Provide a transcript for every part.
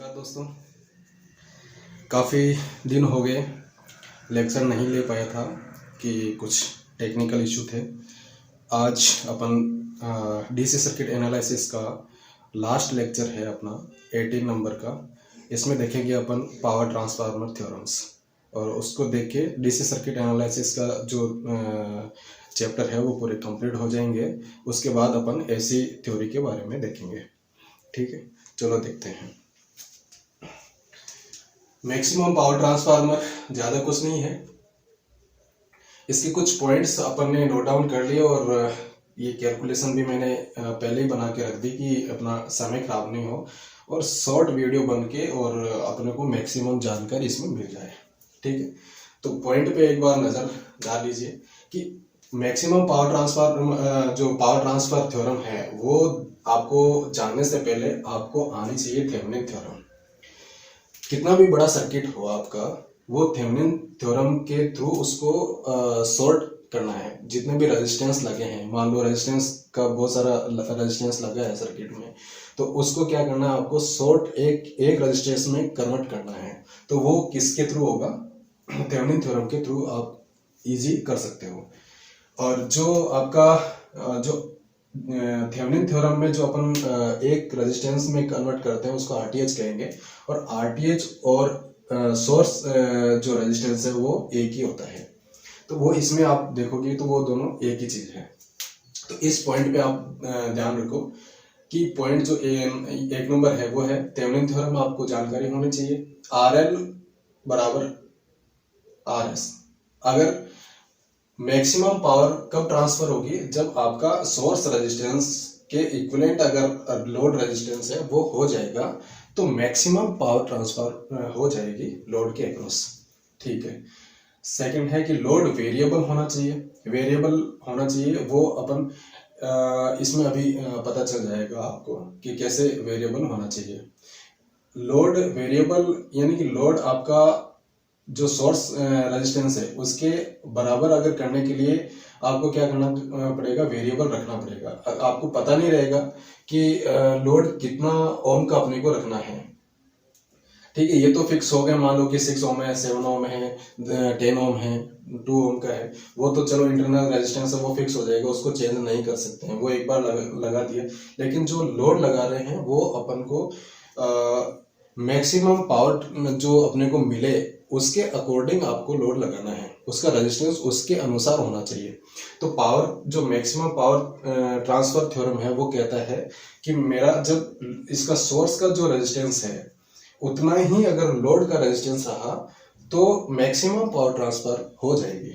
नमस्कार दोस्तों, काफ़ी दिन हो गए लेक्चर नहीं ले पाया था कि कुछ टेक्निकल इशू थे। आज अपन डीसी सर्किट एनालिसिस का लास्ट लेक्चर है अपना 18 नंबर का। इसमें देखेंगे अपन पावर ट्रांसफार्मर थ्योरम्स, और उसको देख के डीसी सर्किट एनालिसिस का जो चैप्टर है वो पूरे कंप्लीट हो जाएंगे। उसके बाद अपन एसी थ्योरी के बारे में देखेंगे। ठीक है, चलो देखते हैं। मैक्सिमम पावर ट्रांसफार्मर ज़्यादा कुछ नहीं है, इसके कुछ पॉइंट्स अपन ने नोट डाउन कर लिए और ये कैलकुलेशन भी मैंने पहले ही बना के रख दी कि अपना समय खराब नहीं हो और शॉर्ट वीडियो बन के और अपने को मैक्सिमम जानकारी इसमें मिल जाए। ठीक है, तो पॉइंट पे एक बार नज़र डाल लीजिए कि मैक्सिमम पावर ट्रांसफर जो पावर ट्रांसफर थ्योरम है वो आपको जानने से पहले आपको आनी चाहिए थेवेनिन थ्योरम। कितना भी बड़ा सर्किट हो आपका, वो थेवेनिन थ्योरम के थ्रू उसको सॉर्ट करना है। जितने भी रेजिस्टेंस लगे हैं, मान लो रेजिस्टेंस का बहुत सारा रेजिस्टेंस लगा है सर्किट में, तो उसको क्या करना है, आपको सॉर्ट एक रेजिस्टेंस में कन्वर्ट करना है। तो वो किसके थ्रू होगा? थेवेनिन थ्योरम के थ्रू आप इजी कर सकते हो। और जो आपका जो थेवेनिन थ्योरम में जो अपन एक रेजिस्टेंस में कन्वर्ट करते हैं उसको आरटीएच कहेंगे, और आरटीएच और सोर्स जो रेजिस्टेंस है वो एक ही होता है। तो वो इसमें आप देखोगे तो वो दोनों एक ही चीज है। तो इस पॉइंट पे आप ध्यान रखो कि पॉइंट जो एक नंबर है वो है थेवेनिन थ्योरम। आपको जानकारी होनी चाहिए RL बराबर RS। अगर मैक्सिमम पावर कब ट्रांसफर होगी? जब आपका सोर्स रेजिस्टेंस के इक्विवेलेंट अगर लोड रेजिस्टेंस है वो हो जाएगा तो मैक्सिमम पावर ट्रांसफर हो जाएगी लोड के अक्रॉस। ठीक है। सेकंड है कि लोड वेरिएबल होना चाहिए। वेरिएबल होना चाहिए वो अपन इसमें अभी पता चल जाएगा आपको कि कैसे वेरिएबल होना चाहिए। लोड वेरिएबल यानी कि लोड आपका जो सोर्स रेजिस्टेंस है उसके बराबर अगर करने के लिए आपको क्या करना पड़ेगा? वेरिएबल रखना पड़ेगा। आपको पता नहीं रहेगा कि लोड कितना ओम का अपने को रखना है। ठीक है, ये तो फिक्स हो गया। मान लो कि 6 ओम है, 7 ओम है, 10 ओम है, 2 ओम का है, वो तो चलो इंटरनल रेजिस्टेंस है वो फिक्स हो जाएगा, उसको चेंज नहीं कर सकते हैं, वो एक बार लगा दिया। लेकिन जो लोड लगा रहे हैं वो अपन को मैक्सिमम पावर जो अपने को मिले उसके अकॉर्डिंग आपको लोड लगाना है, उसका रेजिस्टेंस उसके अनुसार होना चाहिए। तो पावर जो मैक्सिमम पावर ट्रांसफर थ्योरम है वो कहता है कि मेरा जब इसका सोर्स का जो रेजिस्टेंस है उतना ही अगर लोड का रेजिस्टेंस रहा तो मैक्सिमम पावर ट्रांसफर हो जाएगी।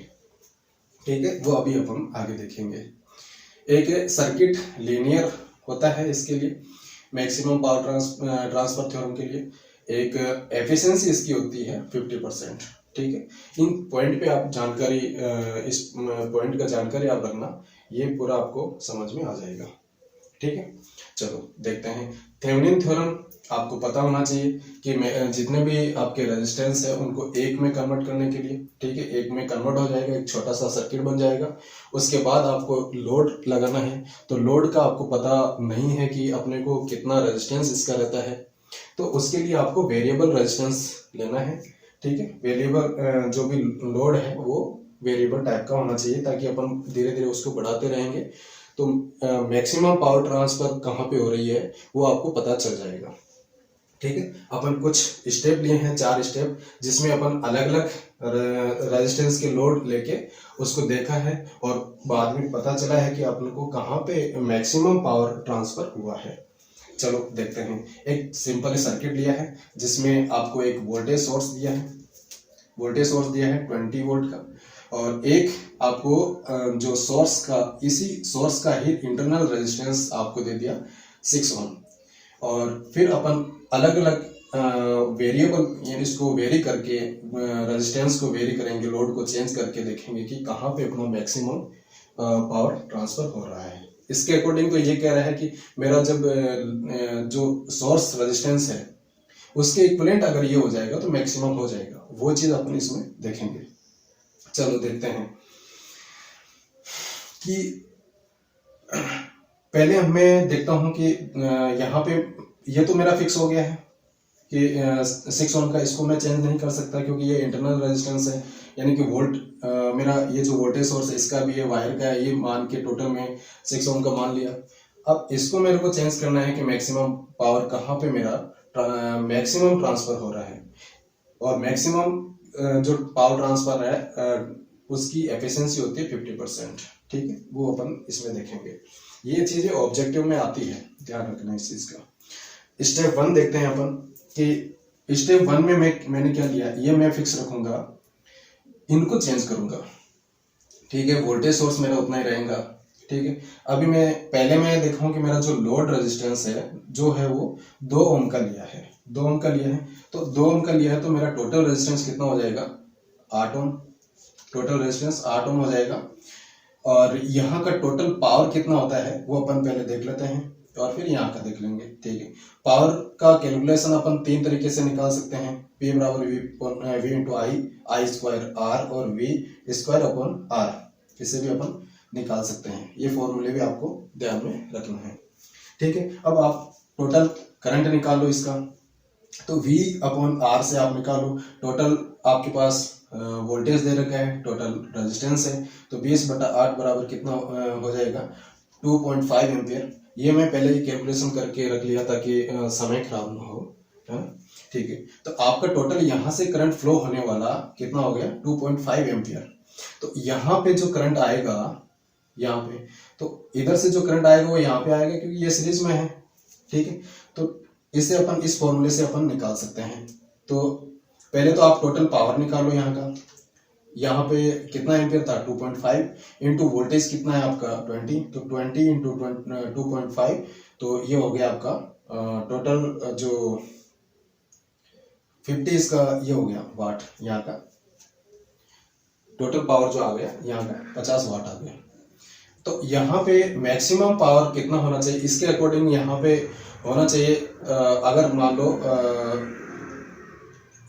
ठीक है, वो अभी अपन आगे देखेंगे। एक सर्किट लीनियर होता है, इसके लिए मैक्सिमम पावर ट्रांसफर थ्योरम के लिए एक एफिशिएंसी इसकी होती है 50%। ठीक है, इन पॉइंट पे आप जानकारी इस पॉइंट का जानकारी आप रखना, ये पूरा आपको समझ में आ जाएगा। ठीक है, चलो देखते हैं। थेवेनिन थ्योरम आपको पता होना चाहिए कि जितने भी आपके रेजिस्टेंस है उनको एक में कन्वर्ट करने के लिए, ठीक है, एक में कन्वर्ट हो जाएगा, एक छोटा सा सर्किट बन जाएगा। उसके बाद आपको लोड लगाना है, तो लोड का आपको पता नहीं है कि अपने को कितना रेजिस्टेंस इसका रहता है, तो उसके लिए आपको वेरिएबल रेजिस्टेंस लेना है। ठीक है, वेरिएबल जो भी लोड है वो वेरिएबल टाइप का होना चाहिए ताकि अपन धीरे धीरे उसको बढ़ाते रहेंगे तो मैक्सिमम पावर ट्रांसफर कहाँ पे हो रही है वो आपको पता चल जाएगा। ठीक है, अपन कुछ स्टेप लिए हैं, 4 स्टेप, जिसमें अपन अलग अलग रेजिस्टेंस के लोड लेके उसको देखा है और बाद में पता चला है कि अपन को कहाँ पे मैक्सिमम पावर ट्रांसफर हुआ है। चलो देखते हैं। एक सिंपल सर्किट लिया है जिसमें आपको एक वोल्टेज सोर्स दिया है, 20 वोल्ट का, और एक आपको जो सोर्स का, इसी सोर्स का ही इंटरनल रेजिस्टेंस आपको दे दिया 6 ओम। और फिर अपन अलग अलग वेरिएबल यानी इसको वेरी करके रेजिस्टेंस को वेरी करेंगे, लोड को चेंज करके देखेंगे कि कहाँ पे अपना मैक्सिमम पावर ट्रांसफर हो रहा है। इसके अकॉर्डिंग तो ये कह रहा है कि मेरा जब जो सोर्स रेजिस्टेंस है उसके इक्विवेलेंट अगर ये हो जाएगा तो मैक्सिमम हो जाएगा, वो चीज अपन इसमें देखेंगे। चलो देखते हैं कि पहले मैं देखता हूं कि यहाँ पे ये तो मेरा फिक्स हो गया है, कि 6 ओम का इसको मैं चेंज नहीं कर सकता क्योंकि ये इंटरनल रेजिस्टेंस है, यानी कि वोल्ट मेरा ये जो वोल्टेज सोर्स है इसका भी है, वायर का है, ये मान के टोटल में 6 ओम का मान लिया। अब इसको मेरे को चेंज करना है कि मैक्सिमम पावर कहाँ पे मेरा मैक्सिमम ट्रांसफर हो रहा है, और मैक्सिमम जो पावर ट्रांसफर है उसकी एफिशिएंसी होती है 50%। ठीक है, वो अपन इसमें देखेंगे। ये चीजें ऑब्जेक्टिव में आती है, ध्यान रखना इस चीज का। स्टेप 1 देखते हैं अपन कि स्टेप 1 में मैंने क्या लिया, ये मैं फिक्स रखूंगा, इनको चेंज करूंगा। ठीक है, वोल्टेज सोर्स मेरा उतना ही रहेगा। ठीक है, अभी पहले मैं देखूं कि मेरा जो लोड रेजिस्टेंस है जो है वो 2 ओम का लिया है, 2 ओम का लिया है। तो 2 ओम का लिया है तो मेरा टोटल रेजिस्टेंस कितना हो जाएगा, 8 ओम। टोटल रेजिस्टेंस 8 ओम हो जाएगा। और यहाँ का टोटल पावर कितना होता है वो अपन पहले देख लेते हैं और फिर यहाँ का देख लेंगे। ठीक है, पावर का कैलकुलेशन अपन 3 तरीके से निकाल सकते हैं, P बराबर V into I square R और V स्क्वायर अपॉन आर, इसे भी अपन निकाल सकते हैं। ये फॉर्मूले भी आपको ध्यान में रखना है। ठीक है, अब आप टोटल करंट निकाल लो इसका, तो V अपॉन आर से आप निकालो टोटल, आपके पास वोल्टेज दे रखा है, टोटल रेजिस्टेंस है, तो 20/8 बराबर कितना हो जाएगा, 2.5 एम्पियर। ये मैं पहले ही कैलकुलेशन करके रख लिया ताकि समय खराब ना हो, है। ठीक है, तो आपका टोटल यहाँ से करंट फ्लो होने वाला कितना हो गया, 2.5 एम्पियर। तो यहाँ पे जो करंट आएगा, यहाँ पे, तो इधर से जो करंट आएगा वो यहाँ पे आएगा क्योंकि ये सीरीज में है। ठीक है, तो इसे अपन इस फॉर्मूले से अपन निकाल सकते हैं। तो पहले तो आप टोटल पावर निकालो यहाँ का, यहाँ पे कितना एम्पियर था, 2.5 इंटू वोल्टेज कितना है आपका 20, तो 20 इंटू 2.5, तो ये हो गया आपका टोटल जो 50 इसका ये हो गया वाट, यहाँ का टोटल पावर जो आ गया यहाँ का 50 वाट आ गया। तो यहाँ पे मैक्सिमम पावर कितना होना चाहिए, इसके अकॉर्डिंग यहाँ पे होना चाहिए, अगर मान लो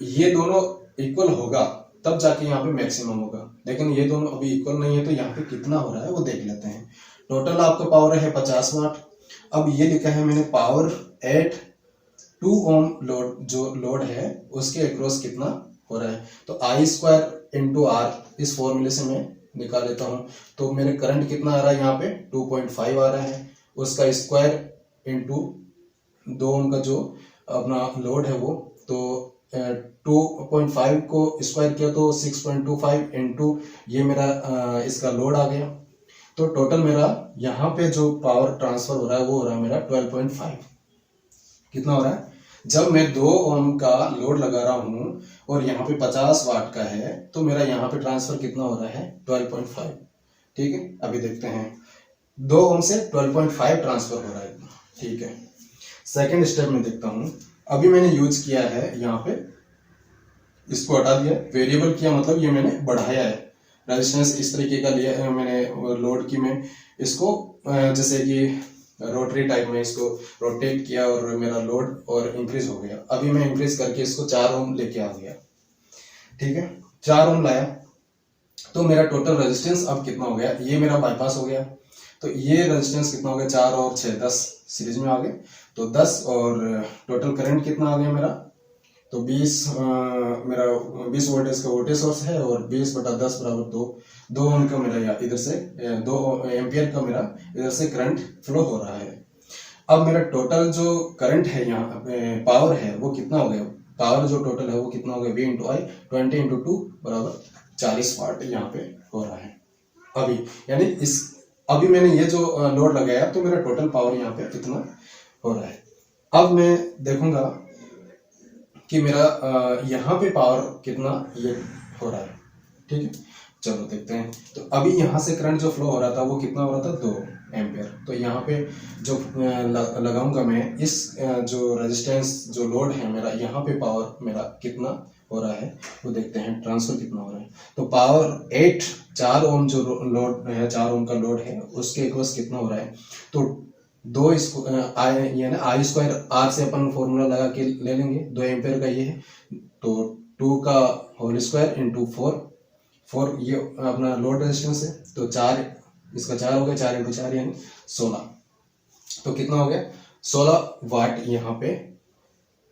ये दोनों इक्वल होगा तब जाके यहाँ पे मैक्सिमम होगा, लेकिन ये दोनों अभी इक्वल नहीं है, तो यहाँ पे कितना हो रहा है वो देख लेते हैं। टोटल आपका पावर है 50 वाट। अब ये लिखा है मैंने पावर एट 2 ओम लोड, जो लोड है उसके अक्रॉस कितना हो रहा है, तो आई स्क्वायर इंटू आर, इस फॉर्मूले से मैं निकाल लेता हूँ। तो मेरे करंट कितना आ रहा है यहाँ पे 2.5 आ रहा है, उसका स्क्वायर इंटू 2 ओम का जो अपना लोड है वो, तो 2.5 को स्क्वायर किया तो 6.25 इंटू ये मेरा इसका लोड आ गया। तो टोटल मेरा यहाँ पे जो पावर ट्रांसफर हो रहा है वो हो रहा है मेरा 12.5। कितना हो रहा है, जब मैं 2 ओम का लोड लगा रहा हूँ और यहाँ पे 50 वाट का है, तो मेरा यहाँ पे ट्रांसफर कितना हो रहा है 12.5। ठीक है, अभी देखते हैं 2 ओम से 12.5 ट्रांसफर हो रहा है। ठीक है, सेकेंड स्टेप में देखता हूँ। अभी मैंने यूज किया है यहाँ पे, इसको हटा दिया, वेरिएबल किया, मतलब ये मैंने बढ़ाया है रेजिस्टेंस, इस तरीके का लिया है मैंने लोड की, मैं इसको जैसे कि रोटरी टाइप में इसको रोटेट किया और मेरा लोड और इंक्रीज हो गया। अभी मैं इंक्रीज करके इसको 4 ओम लेके आ गया। ठीक है, 4 ओम लाया तो मेरा टोटल रेजिस्टेंस अब कितना हो गया, ये मेरा बाईपास हो गया, तो ये रेजिस्टेंस कितना हो गया, 4 और 6 10 सीरीज में आ गए, तो 10, और टोटल करंट कितना आ गया मेरा, तो 20 मेरा 20 वोल्टेज का वोल्टेज सोर्स है, और 20/10 बराबर 2 ओम का मेरा इधर से 2 एम्पियर का मेरा इधर से करंट फ्लो हो रहा है। अब मेरा टोटल जो करंट है यहाँ पावर है वो कितना हो गया, पावर जो टोटल है वो कितना हो गया, V इंटू आई, 20 इंटू 2 बराबर 40 वाट यहाँ पे हो रहा है अभी। यानी अभी मैंने ये जो लोड लगाया तो मेरा टोटल पावर यहाँ पे कितना हो रहा है। अब मैं देखूंगा कि मेरा यहाँ पे पावर कितना ये हो रहा है। ठीक है, चलो देखते हैं। तो अभी यहाँ से करंट जो फ्लो हो रहा था वो कितना हो रहा था, 2 एम्पियर। तो यहाँ पे जो लगाऊंगा मैं इस जो रेजिस्टेंस जो लोड है मेरा, यहाँ पे पावर मेरा कितना हो रहा है वो देखते हैं, ट्रांसफर कितना हो रहा है। तो पावर 4 ओम जो लोड है, 4 ओम का लोड है, उसके अक्रॉस कितना हो रहा है, तो 2 इसको यानी आई स्क्वायर आर से अपन फॉर्मूला लगा के ले लेंगे, 2 एम्पियर का ये है, तो 2 का होल स्क्वायर इंटू 4 ये अपना लोड रेजिस्टेंस है, तो 4 इसका 4 हो गया, 4 इंटू 4 यानी 16। तो कितना हो गया, 16 वाट यहाँ पे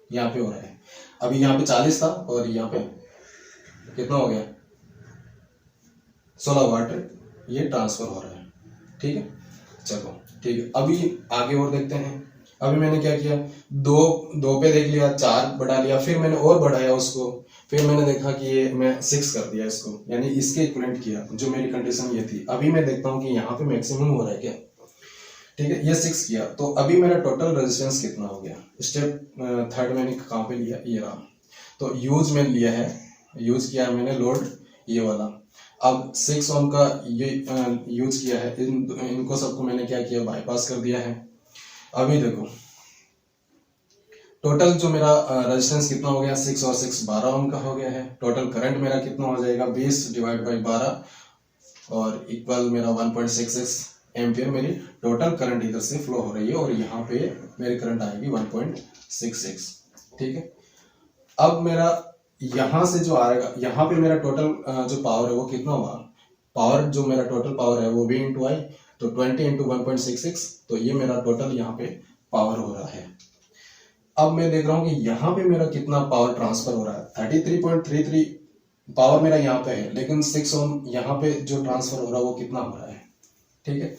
यहाँ पे हो रहा है। अभी यहाँ पे 40 था और यहाँ पे कितना हो गया, 16 वाट ये ट्रांसफर हो रहा है। ठीक है, चलो ठीक है। अभी आगे और देखते हैं। अभी मैंने क्या किया, दो पे देख लिया, 4 बढ़ा लिया, फिर मैंने और बढ़ाया उसको, फिर मैंने देखा कि ये मैं 6 कर दिया इसको, यानी इसके इक्विवेलेंट किया। जो मेरी कंडीशन ये थी। अभी मैं देखता हूँ कि यहाँ पे मैक्सिमम हो रहा है क्या। ठीक है, ये 6 किया, तो अभी मेरा टोटल रेजिस्टेंस कितना हो गया। स्टेप थर्ड मैंने कहाँ पे लिया, ये रहा। तो यूज में लिया है, यूज किया है मैंने लोड ये वाला। अब 6 ओम का ये यूज किया है, इनको सबको मैंने क्या किया, बाईपास कर दिया है। अभी देखो टोटल जो मेरा रेजिस्टेंस कितना हो गया, 6 और 6 12 ओम का हो गया है। टोटल करंट मेरा कितना हो जाएगा, 20 डिवाइड बाई 12 और इक्वल मेरा 1.66 एम्पियर मेरी टोटल करंट इधर से फ्लो हो रही है, और यहाँ पे मेरी करंट आएगी 1.66। ठीक है, अब मेरा यहाँ से जो आएगा, यहाँ पे मेरा टोटल जो पावर है वो कितना हुआ, पावर जो मेरा टोटल पावर है वो V इंटू आई, तो 20 इंटू 1.66, तो ये मेरा टोटल यहाँ पे पावर हो रहा है। अब मैं देख रहा हूँ कि यहाँ पे मेरा कितना पावर ट्रांसफर हो रहा है, 33.33 पावर मेरा यहाँ पे है, लेकिन 6 ओम यहाँ पे जो ट्रांसफर हो रहा है वो कितना हो रहा है। ठीक है,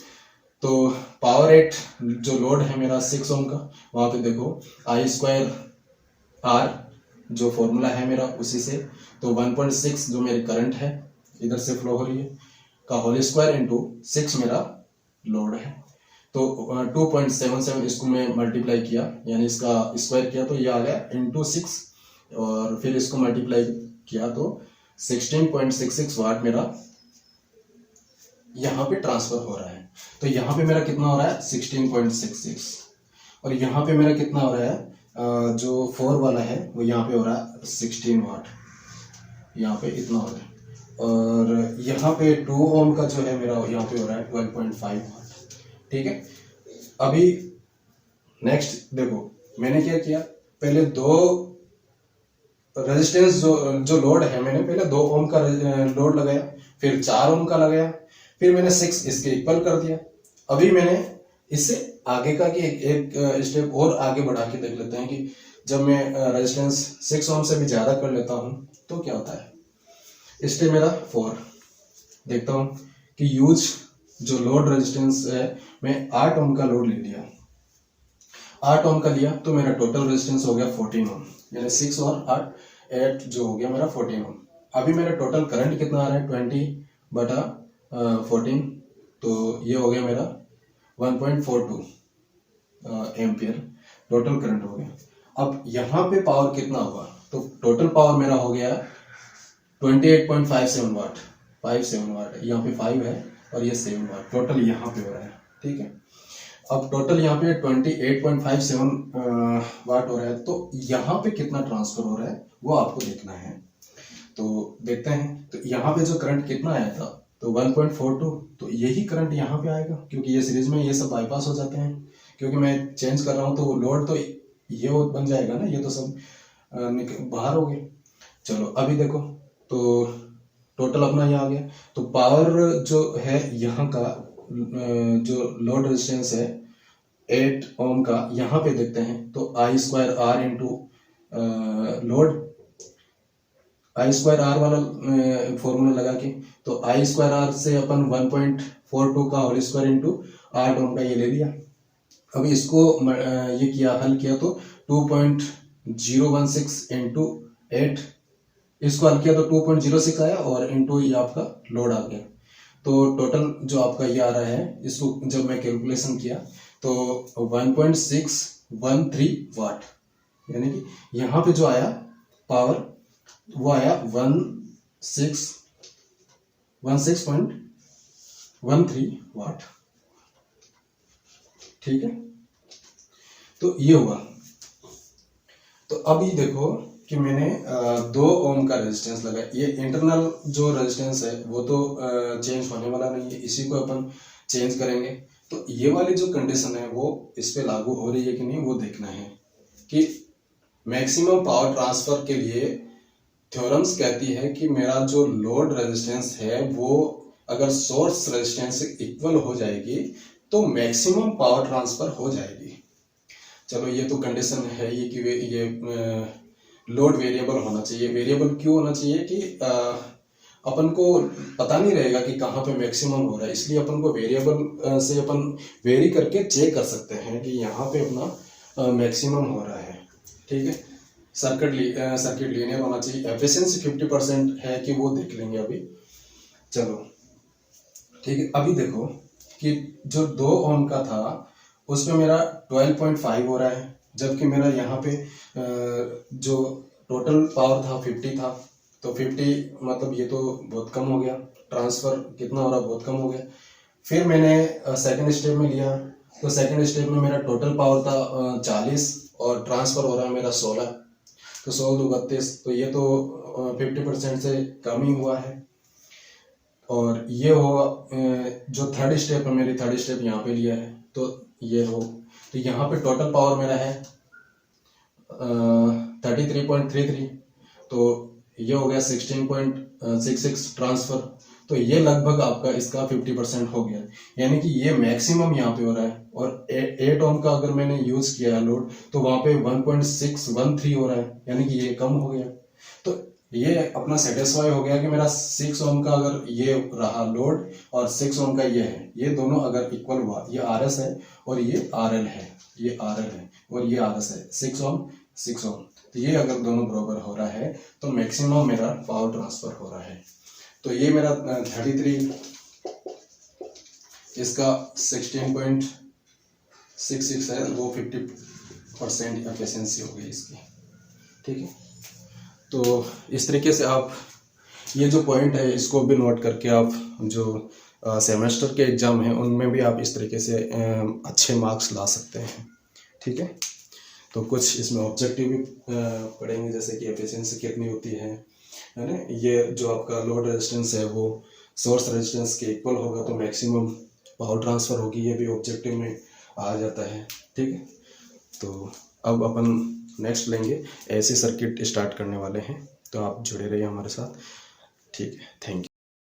तो पावर रेट जो लोड है मेरा 6 ओम का, वहां पे देखो I² R जो फॉर्मूला है मेरा उसी से, तो 1.6 जो मेरी करंट है इधर से फ्लो हो रही है का होल स्क्वायर इंटू 6 मेरा लोड है, तो 2.77 इसको मैं मल्टीप्लाई किया, यानी इसका स्क्वायर किया तो ये आ गया इंटू 6, और फिर इसको मल्टीप्लाई किया तो 16.66 वाट मेरा यहाँ पे ट्रांसफर हो रहा है। तो यहाँ पे मेरा कितना हो रहा है, 16.66, और यहाँ पे मेरा कितना हो रहा है, जो 4 वाला है वो यहाँ पे हो रहा है 16 वाट, यहाँ पे इतना हो रहा है, और यहाँ पे 2 ओम का जो है मेरा यहाँ पे हो रहा है 12.5 वाट। ठीक है, अभी नेक्स्ट देखो मैंने क्या किया, पहले 2 रेजिस्टेंस जो लोड है, मैंने पहले 2 ओम का लोड लगाया, फिर 4 ओम का लगाया, फिर मैंने 6 इसके इक्वल कर दिया। अभी मैंने इससे आगे का कि एक स्टेप और आगे बढ़ा के देख लेते हैं कि जब मैं रेजिस्टेंस 6 ओम से भी ज्यादा कर लेता हूं तो क्या होता है। स्टेप मेरा 4 देखता हूं कि यूज जो लोड रेजिस्टेंस है, मैं 8 ओम का लोड ले लिया, 8 ओम का लिया, तो मेरा टोटल रेजिस्टेंस हो गया 14 ओम, यानी 6 और 8 जो हो गया मेरा 14 ओम। अभी मेरा टोटल करंट कितना आ रहा है, 20/14, तो ये हो गया मेरा 1.42 एम्पियर टोटल करंट हो गया। अब यहाँ पे पावर कितना होगा, तो टोटल पावर मेरा हो गया 28.57 वाट, 57 वाट, यहाँ पे 5 है और ये 7 वाट टोटल यहाँ पे हो रहा है। ठीक है, अब टोटल यहाँ पे 28.57 वाट हो रहा है, तो यहाँ पे कितना ट्रांसफर हो रहा है वो आपको देखना है। तो देखते हैं, तो यहाँ पे जो करंट कितना आया था, तो 1.42, तो यही करंट यहाँ पे आएगा, क्योंकि ये सीरीज में ये सब बाईपास हो जाते हैं, क्योंकि मैं चेंज कर रहा हूँ तो लोड तो ये बन जाएगा ना, ये तो सब बाहर हो गए। चलो अभी देखो, तो टोटल अपना ये आ गया, तो पावर जो है यहाँ का जो लोड रेजिस्टेंस है 8 ओम का, यहाँ पे देखते हैं, तो I² R into load, I² R वाला फॉर्मूला लगा के, तो I² R से अपन 1.42 का होल स्क्वायर इंटू 8 ओम का ये ले लिया। अब इसको ये किया, हल किया, तो 2.016 इंटू 8, इसको हल किया तो 2.06 आया, और इंटू ये आपका लोड आ गया, तो टोटल जो आपका ये आ रहा है, इसको जब मैं कैलकुलेशन किया तो 1.613 वाट, यानी कि यहाँ पे जो आया पावर वो आया 16.13 वाट। ठीक है, तो ये हुआ। तो अभी देखो कि मैंने 2 ओम का रेजिस्टेंस लगाया, ये इंटरनल जो रेजिस्टेंस है वो तो चेंज होने वाला नहीं है, इसी को अपन चेंज करेंगे। तो ये वाली जो कंडीशन है वो इस पे लागू हो रही है कि नहीं वो देखना है, कि मैक्सिमम पावर ट्रांसफर के लिए थ्योरम्स कहती है कि मेरा जो लोड रेजिस्टेंस है वो अगर सोर्स रेजिस्टेंस से इक्वल हो जाएगी तो मैक्सिमम पावर ट्रांसफर हो जाएगी। चलो ये तो कंडीशन है ये कि ये लोड वेरिएबल होना चाहिए। वेरिएबल क्यों होना चाहिए कि अपन को पता नहीं रहेगा कि कहाँ पे मैक्सिमम हो रहा है, इसलिए अपन को वेरिएबल से अपन वेरी करके चेक कर सकते हैं कि यहाँ पे अपना मैक्सिमम हो रहा है। ठीक है, सर्किट लीनियर होना चाहिए। एफिशिएंसी 50% है कि वो देख लेंगे अभी। चलो ठीक है, अभी देखो कि जो 2 ओम का था उसमें मेरा 12.5 हो रहा है, जबकि मेरा यहाँ पे जो टोटल पावर था 50 था। तो 50 मतलब ये तो बहुत कम हो गया, ट्रांसफर कितना हो रहा बहुत कम हो गया। फिर मैंने सेकंड स्टेप में लिया, तो सेकंड स्टेप में मेरा टोटल पावर था 40 और ट्रांसफर हो रहा है मेरा 16, तो 16 × 32, तो ये तो 50% से कम ही हुआ है। और ये होगा जो थर्ड स्टेप है, मेरी थर्ड स्टेप यहाँ पे लिया है, तो ये हो, तो यहाँ पे टोटल पावर मेरा है 33.33, तो ये हो गया 16.66 ट्रांसफर। तो ये लगभग आपका इसका 50% हो गया, यानी कि ये मैक्सिमम यहाँ पे हो रहा है। और 8 ओम का अगर मैंने यूज किया है लोड, तो वहाँ पे 1.613 हो रहा है, यानी कि ये कम हो गया। तो ये अपना सेटिस्फाई हो गया कि मेरा 6 ओम का अगर ये रहा लोड और 6 ओम का ये है, ये दोनों अगर इक्वल हुआ, ये RS है और ये RL है, ये RL है और ये RS है, 6 ओम 6 ओम, तो ये अगर दोनों बराबर हो रहा है तो मैक्सिमम मेरा पावर ट्रांसफर हो रहा है। तो ये मेरा 33, इसका 16.66 है, वो 50% एफिशिएंसी हो गई इसकी। ठीक है, तो इस तरीके से आप ये जो पॉइंट है इसको भी नोट करके आप जो सेमेस्टर के एग्ज़ाम हैं उनमें भी आप इस तरीके से अच्छे मार्क्स ला सकते हैं। ठीक है, तो कुछ इसमें ऑब्जेक्टिव भी पढ़ेंगे, जैसे कि एफिशिएंसी कितनी होती है ना। ये जो आपका लोड रेजिस्टेंस है वो सोर्स रेजिस्टेंस के इक्वल होगा तो मैक्सिमम पावर ट्रांसफ़र होगी, ये भी ऑब्जेक्टिव में आ जाता है। ठीक है, तो अब अपन नेक्स्ट लेंगे, ऐसे सर्किट स्टार्ट करने वाले हैं, तो आप जुड़े रहिए हमारे साथ। ठीक है, थैंक यू।